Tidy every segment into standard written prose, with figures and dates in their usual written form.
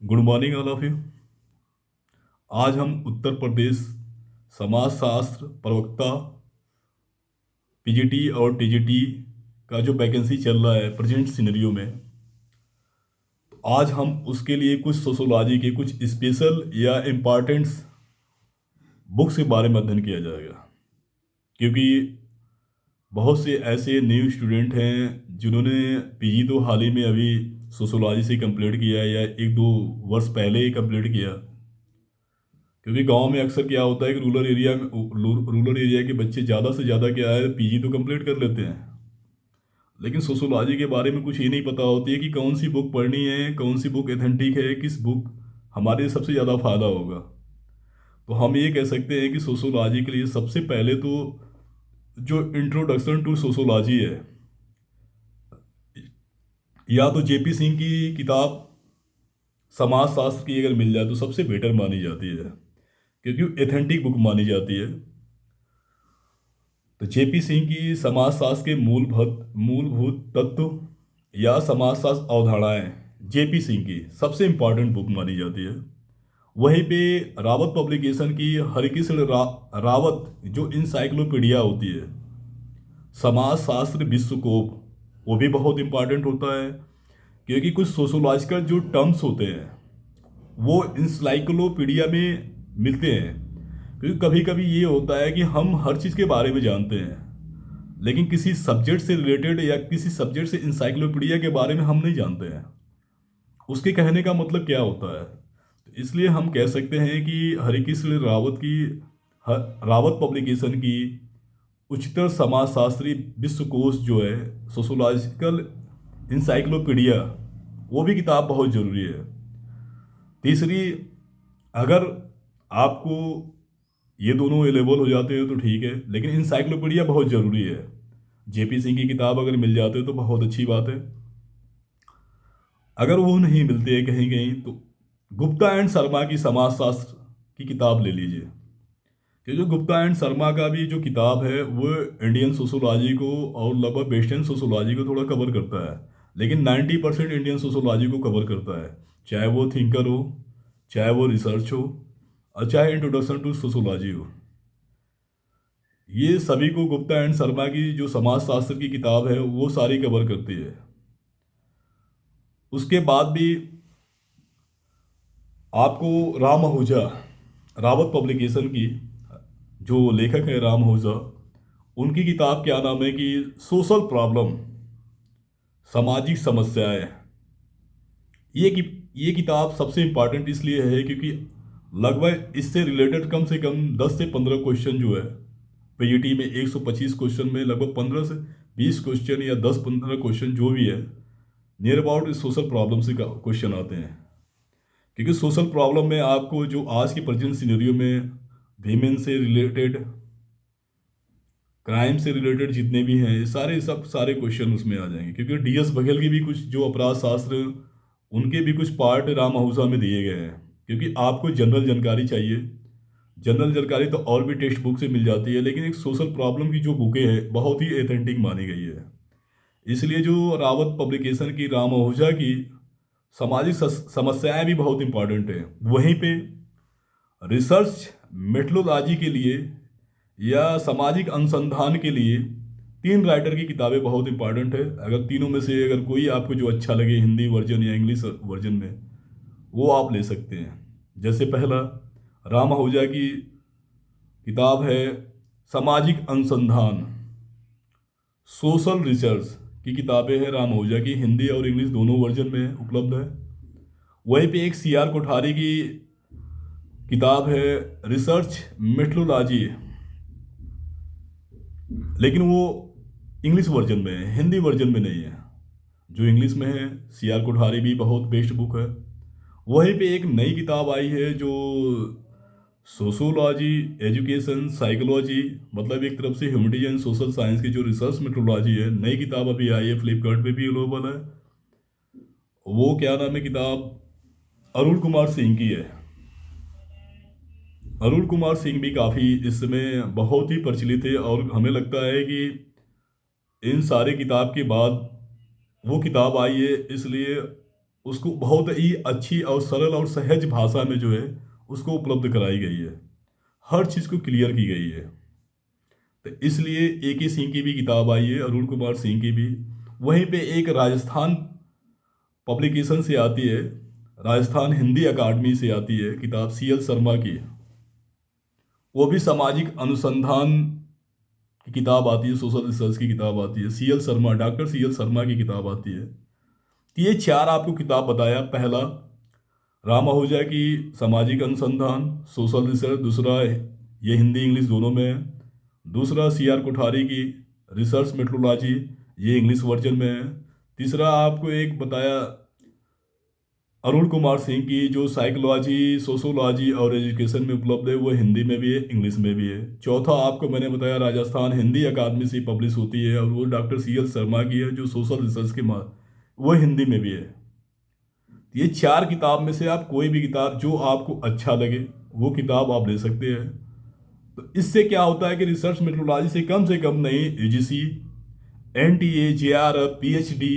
Good morning all of you. आज हम उत्तर प्रदेश समाजशास्त्र प्रवक्ता पीजीटी और टीजीटी का जो वैकेंसी चल रहा है प्रेजेंट सिनेरियो में, तो आज हम उसके लिए कुछ सोशोलॉजी के कुछ स्पेशल या इम्पॉर्टेंट्स बुक्स के बारे में अध्ययन किया जाएगा। क्योंकि बहुत से ऐसे न्यू स्टूडेंट हैं जिन्होंने पीजी तो हाल ही में अभी सोशोलॉजी से कंप्लीट किया है या एक दो वर्ष पहले ही कंप्लीट किया। क्योंकि गांव में अक्सर क्या होता है कि रूरल एरिया के बच्चे ज़्यादा से ज़्यादा क्या है पीजी तो कंप्लीट कर लेते हैं, लेकिन सोशोलॉजी के बारे में कुछ ये नहीं पता होती है कि कौन सी बुक पढ़नी है, कौन सी बुक एथेंटिक है, किस बुक हमारे लिए सबसे ज़्यादा फायदा होगा। तो हम ये कह सकते हैं कि सोशोलॉजी के लिए सबसे पहले तो जो इंट्रोडक्शन टू सोशोलॉजी है, या तो जेपी सिंह की किताब समाजशास्त्र की अगर मिल जाए तो सबसे बेटर मानी जाती है, क्योंकि एथेंटिक बुक मानी जाती है। तो जेपी सिंह की समाजशास्त्र के मूलभूत तत्व या समाजशास्त्र अवधारणाएं जेपी सिंह की सबसे इंपॉर्टेंट बुक मानी जाती है। वहीं पे रावत पब्लिकेशन की हरिकृष्ण रावत जो इंसाइक्लोपीडिया होती है समाजशास्त्र विश्वकोश, वो भी बहुत इंपॉर्टेंट होता है। क्योंकि कुछ सोशोलॉजिकल जो टर्म्स होते हैं वो इंसाइक्लोपीडिया में मिलते हैं। क्योंकि कभी कभी ये होता है कि हम हर चीज़ के बारे में जानते हैं, लेकिन किसी सब्जेक्ट से रिलेटेड या किसी सब्जेक्ट से इंसाइक्लोपीडिया के बारे में हम नहीं जानते हैं उसके कहने का मतलब क्या होता है। इसलिए हम कह सकते हैं कि हरिकृष्ण रावत की रावत पब्लिकेशन की उच्चतर समाजशास्त्री विश्वकोश जो है सोशोलॉजिकल इंसाइक्लोपीडिया, वो भी किताब बहुत ज़रूरी है। तीसरी, अगर आपको ये दोनों अवेलेबल हो जाते हैं तो ठीक है, लेकिन इंसाइक्लोपीडिया बहुत ज़रूरी है। जेपी सिंह की किताब अगर मिल जाते हो तो बहुत अच्छी बात है। अगर वो नहीं मिलते हैं कहीं कहीं तो गुप्ता एंड शर्मा की समाजशास्त्र की किताब ले लीजिए। कि जो गुप्ता एंड शर्मा का भी जो किताब है वो इंडियन सोशोलॉजी को और लगभग वेस्टर्न सोशोलॉजी को थोड़ा कवर करता है, लेकिन 90% इंडियन सोशोलॉजी को कवर करता है। चाहे वो थिंकर हो, चाहे वो रिसर्च हो, और चाहे इंट्रोडक्शन टू सोशोलॉजी हो, ये सभी को गुप्ता एंड शर्मा की जो समाजशास्त्र की किताब है वो सारी कवर करती है। उसके बाद भी आपको राम आहूजा, रावत पब्लिकेशन की जो लेखक है राम आहूजा, उनकी किताब क्या नाम है कि सोशल प्रॉब्लम, सामाजिक समस्याएं। ये किताब सबसे इम्पॉर्टेंट इसलिए है क्योंकि लगभग इससे रिलेटेड कम से कम 10 से 15 क्वेश्चन जो है पीजीटी में 125 क्वेश्चन में लगभग 15 से 20 क्वेश्चन या 10-15 क्वेश्चन जो भी है नियर अबाउट इस सोशल प्रॉब्लम से क्वेश्चन आते हैं। क्योंकि सोशल प्रॉब्लम में आपको जो आज के प्रेजेंट सिनेरियो में वीमेन से रिलेटेड, क्राइम से रिलेटेड जितने भी हैं, सारे क्वेश्चन उसमें आ जाएंगे। क्योंकि डीएस बघेल की भी कुछ जो अपराध शास्त्र, उनके भी कुछ पार्ट राम आहूजा में दिए गए हैं। क्योंकि आपको जनरल जानकारी चाहिए, जनरल जानकारी तो और भी टेक्स्ट बुक से मिल जाती है, लेकिन एक सोशल प्रॉब्लम की जो बुकें हैं बहुत ही एथेंटिक मानी गई है। इसलिए जो रावत पब्लिकेशन की राम आहूजा की सामाजिक समस्याएं भी बहुत इंपॉर्टेंट है। वहीं पे रिसर्च मेथोडोलॉजी के लिए या सामाजिक अनुसंधान के लिए 3 राइटर की किताबें बहुत इंपॉर्टेंट है। अगर तीनों में से अगर कोई आपको जो अच्छा लगे हिंदी वर्जन या इंग्लिश वर्जन में, वो आप ले सकते हैं। जैसे पहला राम आहूजा की किताब है सामाजिक अनुसंधान, सोशल रिसर्च की किताबें हैं राम आहूजा की, हिंदी और इंग्लिश दोनों वर्जन में उपलब्ध है। वहीं पे एक सी आर कोठारी की किताब है रिसर्च मेथोडोलॉजी, लेकिन वो इंग्लिश वर्जन में है, हिंदी वर्जन में नहीं है। जो इंग्लिश में है सी आर कोठारी भी बहुत बेस्ट बुक है। वहीं पे एक नई किताब आई है जो सोशोलॉजी एजुकेशन साइकोलॉजी, मतलब एक तरफ से ह्यूमनिटीज एंड सोशल साइंस की जो रिसर्च मेथोडोलॉजी है, नई किताब अभी आई है, फ्लिपकार्ट पे भी अवेलेबल है। वो क्या नाम है किताब, अरुण कुमार सिंह की है। अरुण कुमार सिंह भी काफ़ी इस समय बहुत ही प्रचलित है, और हमें लगता है कि इन सारे किताब के बाद वो किताब आई है, इसलिए उसको बहुत ही अच्छी और सरल और सहज भाषा में जो है उसको उपलब्ध कराई गई है। हर चीज़ को क्लियर की गई है। तो इसलिए ए के सिंह की भी किताब आई है, अरुण कुमार सिंह की भी। वहीं पे एक राजस्थान पब्लिकेशन से आती है, राजस्थान हिंदी अकादमी से आती है किताब, सी एल शर्मा की। वो भी सामाजिक अनुसंधान की किताब आती है, सोशल रिसर्च की किताब आती है। C L Sharma, doctor C L Sharma की किताब आती है। तो ये चार आपको किताब बताया। पहला राम आहूजा की सामाजिक अनुसंधान, सोशल रिसर्च। दूसरा ये हिंदी इंग्लिश दोनों में है। दूसरा सी आर कोठारी की रिसर्च मेट्रोलॉजी, ये इंग्लिश वर्जन में है। तीसरा आपको एक बताया अरुण कुमार सिंह की, जो साइकोलॉजी, सोशोलॉजी और एजुकेशन में उपलब्ध है, वो हिंदी में भी है, इंग्लिश में भी है। चौथा आपको मैंने बताया राजस्थान हिंदी अकादमी से पब्लिश होती है, और वो डॉक्टर सी एल शर्मा की है, जो सोशल रिसर्च के वो हिंदी में भी है। ये चार किताब में से आप कोई भी किताब जो आपको अच्छा लगे वो किताब आप ले सकते हैं। तो इससे क्या होता है कि रिसर्च मेट्रोलॉजी से कम नहीं, यूजीसी, एनटीए, जेआरएफ, पीएचडी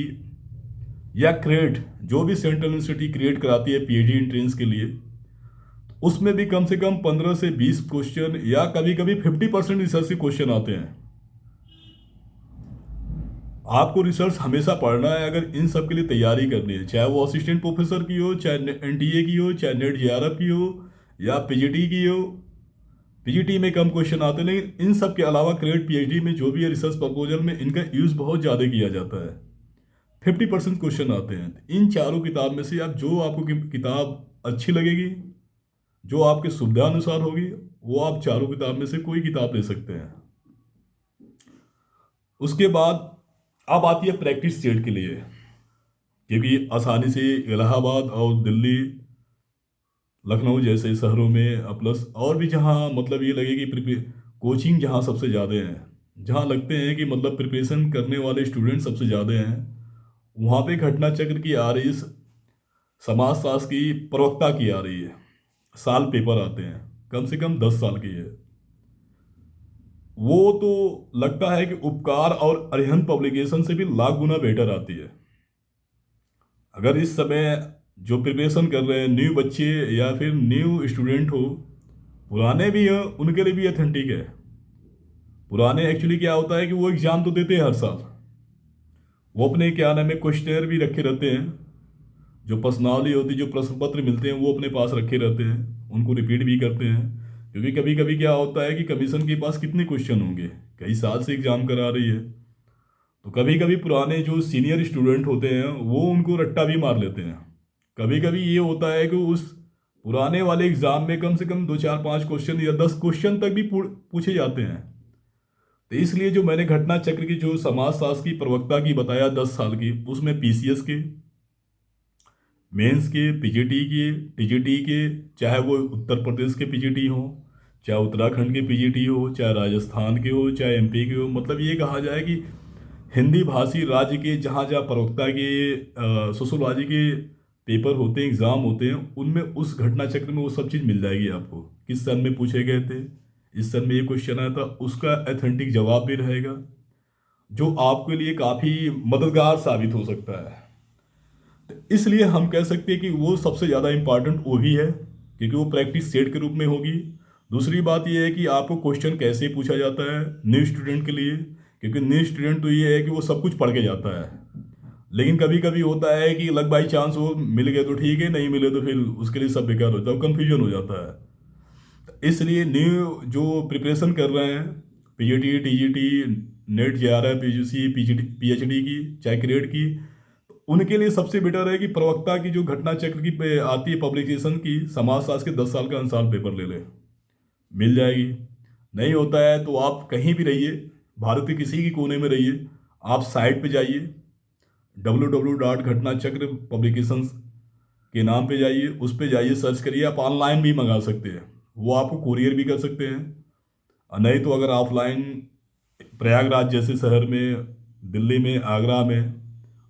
या क्रेट, जो भी सेंट्रल यूनिवर्सिटी क्रिएट कराती है पीएचडी एंट्रेंस के लिए, उसमें भी कम से कम 15 से 20 क्वेश्चन या कभी कभी 50% रिसर्च के क्वेश्चन आते हैं। आपको रिसर्च हमेशा पढ़ना है अगर इन सब के लिए तैयारी करनी है, चाहे वो असिस्टेंट प्रोफेसर की हो, चाहे एनटीए की हो, चाहे नेट जेआरएफ की हो, या पीजीटी की हो। पीजीटी में कम क्वेश्चन आते हैं, लेकिन इन सब के अलावा क्रेडिट पीएचडी में जो भी है रिसर्च प्रपोजल में इनका यूज़ बहुत ज़्यादा किया जाता है। 50% क्वेश्चन आते हैं। इन चारों किताब में से आप जो आपको किताब अच्छी लगेगी, जो आपके सुविधा अनुसार होगी, वो आप चारों किताब में से कोई किताब ले सकते हैं। उसके बाद अब आती है प्रैक्टिस सेट के लिए, क्योंकि आसानी से इलाहाबाद और दिल्ली, लखनऊ जैसे शहरों में प्लस और भी जहाँ मतलब ये लगे कि कोचिंग जहाँ सबसे ज़्यादा हैं, जहाँ लगते हैं कि मतलब प्रिपरेशन करने वाले स्टूडेंट सबसे ज़्यादा हैं, वहाँ पे घटना चक्र की आ रही, समाजशास्त्र की प्रवक्ता की आ रही है। साल पेपर आते हैं, कम से कम 10 साल की है। वो तो लगता है कि उपकार और अरिहंत पब्लिकेशन से भी लाख गुना बेटर आती है। अगर इस समय जो प्रिपरेशन कर रहे हैं न्यू बच्चे या फिर न्यू स्टूडेंट हो, पुराने भी हैं, उनके लिए भी अथेंटिक है। पुराने एक्चुअली क्या होता है कि वो एग्ज़ाम तो देते हैं हर साल, वो अपने क्या नाम है क्वेश्चनर भी रखे रहते हैं, जो पर्सनाली होती, जो प्रश्न पत्र मिलते हैं वो अपने पास रखे रहते हैं, उनको रिपीट भी करते हैं। क्योंकि कभी कभी क्या होता है कि कमीशन के पास कितने क्वेश्चन होंगे, कई साल से एग्ज़ाम करा रही है, तो कभी कभी पुराने जो सीनियर स्टूडेंट होते हैं वो उनको रट्टा भी मार लेते हैं। कभी कभी ये होता है कि उस पुराने वाले एग्ज़ाम में कम से कम 2 4 5 क्वेश्चन या 10 क्वेश्चन तक भी पूछे जाते हैं। तो इसलिए जो मैंने घटना चक्र की जो समाजशास्त्र की प्रवक्ता की बताया 10 साल की, उसमें पीसीएस के, मेंस के, पीजीटी के, टीजीटी के, चाहे वो उत्तर प्रदेश के पीजीटी हो, चाहे उत्तराखंड के पीजीटी हो, चाहे राजस्थान के हो, चाहे एमपी के हो, मतलब ये कहा जाए कि हिंदी भाषी राज्य के जहाँ जहाँ प्रवक्ता के सोशोलॉजी के पेपर होते हैं, एग्ज़ाम होते हैं, उनमें उस घटना चक्र में वो सब चीज़ मिल जाएगी आपको। किस सन में पूछे गए थे, इस सन में ये क्वेश्चन आया था, उसका एथेंटिक जवाब भी रहेगा, जो आपके लिए काफ़ी मददगार साबित हो सकता है। तो इसलिए हम कह सकते हैं कि वो सबसे ज़्यादा इम्पॉर्टेंट वो भी है, क्योंकि वो प्रैक्टिस सेट के रूप में होगी। दूसरी बात ये है कि आपको क्वेश्चन कैसे पूछा जाता है न्यू स्टूडेंट के लिए, क्योंकि न्यू स्टूडेंट तो ये है कि वो सब कुछ पढ़ के जाता है, लेकिन कभी कभी होता है कि लक बाई चांस वो मिल गए तो ठीक है, नहीं मिले तो फिर उसके लिए सब बेकार हो जाता है, कन्फ्यूजन हो जाता है। तो इसलिए न्यू जो प्रिपरेशन कर रहे हैं, PGT, TGT, net JRF, PGC, PGT, PhD की, चाहे क्रेड की, उनके लिए सबसे बेटर है कि प्रवक्ता की जो घटना चक्र की आती है पब्लिकेशन की, समाजशास्त्र के 10 साल का अनुसार पेपर ले ले, मिल जाएगी। नहीं होता है तो आप कहीं भी रहिए, भारत के किसी भी कोने में रहिए, आप साइट पे जाइए, www.घटनाचक्र पब्लिकेशंस के नाम पे जाइए, उस पे जाइए, सर्च करिए। आप ऑनलाइन भी मंगा सकते हैं, वो आपको कुरियर भी कर सकते हैं। और नहीं तो अगर ऑफलाइन प्रयागराज जैसे शहर में, दिल्ली में, आगरा में,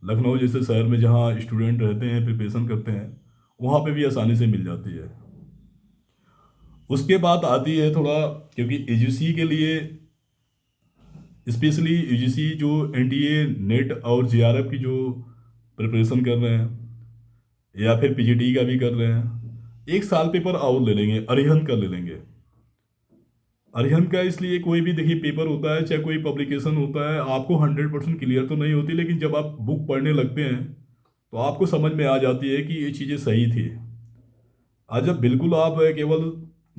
लखनऊ जैसे शहर में जहाँ स्टूडेंट रहते हैं, प्रिपरेशन करते हैं, वहाँ पे भी आसानी से मिल जाती है। उसके बाद आती है थोड़ा, क्योंकि यूजीसी के लिए स्पेशली, यूजीसी जो एनटीए, नेट और जेआरएफ की जो प्रिपरेशन कर रहे हैं, या फिर पीजीटी का भी कर रहे हैं, एक साल पेपर और ले लेंगे, अरिहंत का ले लेंगे। अरिहंत का इसलिए, कोई भी देखिए पेपर होता है चाहे कोई पब्लिकेशन होता है, आपको 100% क्लियर तो नहीं होती, लेकिन जब आप बुक पढ़ने लगते हैं तो आपको समझ में आ जाती है कि ये चीज़ें सही थी। आज जब बिल्कुल आप केवल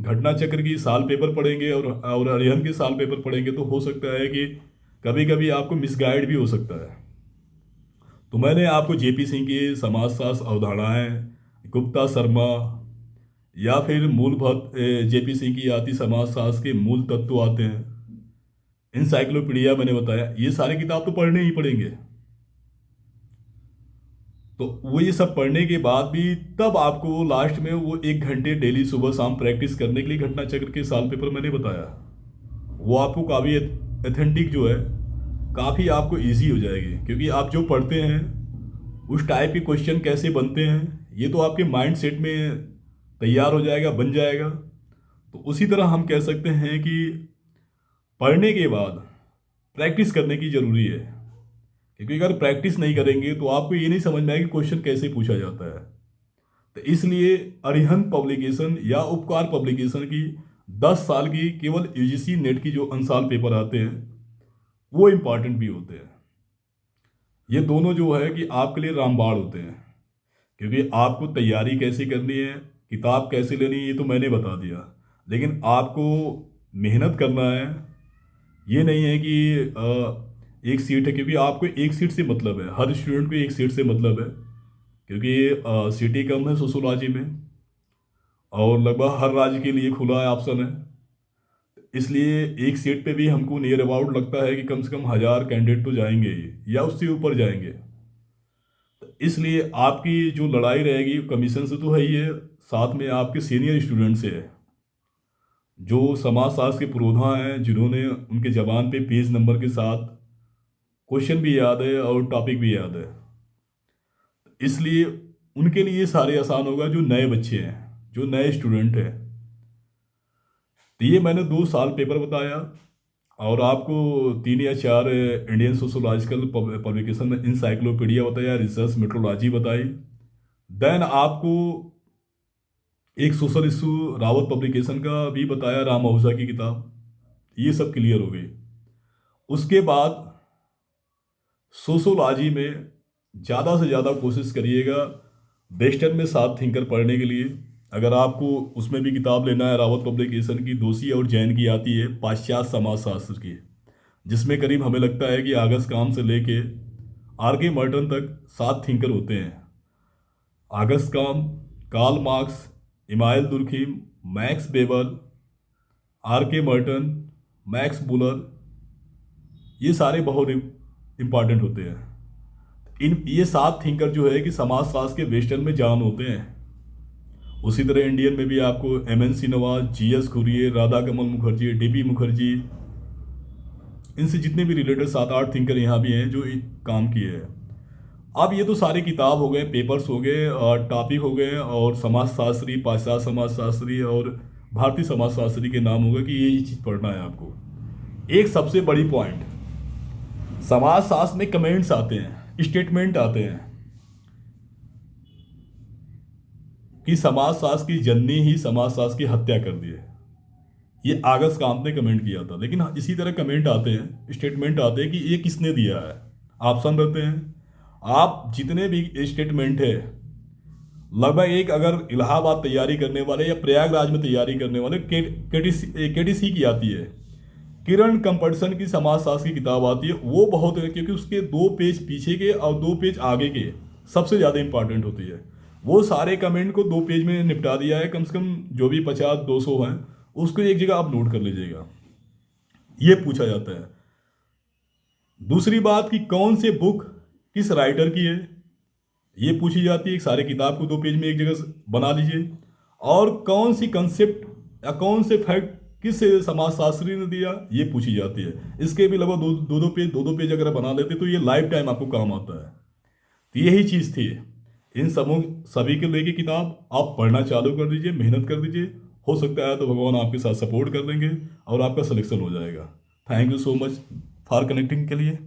घटना चक्र की साल पेपर पढ़ेंगे और अरिहंत के साल पेपर पढ़ेंगे तो हो सकता है कि कभी कभी आपको मिसगाइड भी हो सकता है। तो मैंने आपको जेपी सिंह की समाजशास्त्र अवधारणाएं, गुप्ता शर्मा, या फिर मूलभूत जेपी सिंह की आती समाजशास्त्र के मूल तत्व आते हैं, इंसाइक्लोपीडिया मैंने बताया, ये सारी किताब तो पढ़ने ही पड़ेंगे। तो वो ये सब पढ़ने के बाद भी तब आपको लास्ट में वो 1 घंटे डेली सुबह शाम प्रैक्टिस करने के लिए घटना चक्र के साल पेपर मैंने बताया, वो आपको काफ़ी एथेंटिक जो है, काफ़ी आपको इजी हो जाएगी, क्योंकि आप जो पढ़ते हैं उस टाइप के क्वेश्चन कैसे बनते हैं ये तो आपके माइंड सेट में तैयार हो जाएगा, बन जाएगा। तो उसी तरह हम कह सकते हैं कि पढ़ने के बाद प्रैक्टिस करने की ज़रूरी है, क्योंकि अगर प्रैक्टिस नहीं करेंगे तो आपको ये नहीं समझ में आएगा कि क्वेश्चन कैसे पूछा जाता है। तो इसलिए अरिहंत पब्लिकेशन या उपकार पब्लिकेशन की 10 साल की केवल यूजीसी नेट की जो अनसाल पेपर आते हैं वो इम्पॉर्टेंट भी होते हैं। ये दोनों जो है कि आपके लिए रामबाण होते हैं, क्योंकि आपको तैयारी कैसे करनी है, किताब कैसे लेनी है, ये तो मैंने बता दिया, लेकिन आपको मेहनत करना है। ये नहीं है कि एक सीट है, क्योंकि आपको एक सीट से मतलब है, हर स्टूडेंट को एक सीट से मतलब है, क्योंकि सीटें कम है सोशोलॉजी में और लगभग हर राज्य के लिए खुला है ऑप्शन है। इसलिए एक सीट पे भी हमको नियर अबाउट लगता है कि कम से कम 1000 कैंडिडेट तो जाएंगे ही या उससे ऊपर जाएंगे। तो इसलिए आपकी जो लड़ाई रहेगी कमीशन से तो है ही है, साथ में आपके सीनियर स्टूडेंट से है, जो समाजशास्त्र के पुरोधा हैं, जिन्होंने उनके जबान पे पेज नंबर के साथ क्वेश्चन भी याद है और टॉपिक भी याद है। इसलिए उनके लिए सारे आसान होगा, जो नए बच्चे हैं, जो नए स्टूडेंट हैं। तो ये मैंने 2 साल पेपर बताया और आपको 3 या 4 इंडियन सोशोलॉजिकल पब्लिकेशन में इंसाइक्लोपीडिया बताया, रिसर्च मेट्रोलॉजी बताई। देन आपको एक सोशल इशू रावत पब्लिकेशन का भी बताया, राम आहूजा की किताब, ये सब क्लियर हो गई। उसके बाद सोशोलॉजी में ज़्यादा से ज़्यादा कोशिश करिएगा वेस्टर्न में 7 थिंकर पढ़ने के लिए। अगर आपको उसमें भी किताब लेना है, रावत पब्लिकेशन की दोषी और जैन की आती है, पाश्चात्य समाजशास्त्र की, जिसमें करीब हमें लगता है कि आगस्ट काम से लेके आर के मर्टन तक 7 थिंकर होते हैं। Auguste Comte, Karl Marx, Emile Durkheim, Max Weber, R K Merton, Max Muller, ये सारे बहुत इंपॉर्टेंट होते हैं। इन ये 7 थिंकर जो है कि समाजशास्त्र के वेस्टर्न में जान होते हैं। उसी तरह इंडियन में भी आपको एमएनसी नवाज, जीएस खुरिये, राधा कमल मुखर्जी, डीपी मुखर्जी, इनसे जितने भी रिलेटेड 7-8 थिंकर यहाँ भी हैं जो काम किए हैं। अब ये तो सारी किताब हो गए, पेपर्स हो गए और टॉपिक हो गए, और समाजशास्त्री, पाश्चात्य समाजशास्त्री और भारतीय समाजशास्त्री के नाम होगा कि ये चीज़ पढ़ना है आपको। एक सबसे बड़ी पॉइंट, समाजशास्त्र में कमेंट्स आते हैं, स्टेटमेंट आते हैं कि समाजशास्त्र की जननी ही समाजशास्त्र की हत्या कर दी है। ये आगस्ट कांत ने कमेंट किया था, लेकिन इसी तरह कमेंट आते हैं, स्टेटमेंट आते हैं कि ये किसने दिया है, ऑप्शन रहते हैं। आप जितने भी स्टेटमेंट है, लगभग एक अगर इलाहाबाद तैयारी करने वाले या प्रयागराज में तैयारी करने वाले, केटीसी की आती है, किरण कंपटसन की समाजशास्त्र की किताब आती है, वो बहुत है, क्योंकि उसके 2 पेज पीछे के और 2 पेज आगे के सबसे ज़्यादा इंपॉर्टेंट होती है। वो सारे कमेंट को 2 पेज में निपटा दिया है, कम से कम जो भी 50-200 हैं उसको एक जगह आप नोट कर लीजिएगा। ये पूछा जाता है। दूसरी बात कि कौन से बुक किस राइटर की है, ये पूछी जाती है। एक सारे किताब को 2 पेज में एक जगह बना लीजिए। और कौन सी कंसेप्ट या कौन से फैक्ट किस समाजशास्त्री ने दिया, ये पूछी जाती है। इसके भी लगभग 2-2 पेज अगर बना लेते तो ये लाइफ टाइम आपको काम आता है। तो यही चीज़ थी। इन सभी के लेके किताब आप पढ़ना चालू कर दीजिए, मेहनत कर दीजिए, हो सकता है तो भगवान आपके साथ सपोर्ट कर देंगे और आपका सिलेक्शन हो जाएगा। Thank you so much for connecting के लिए।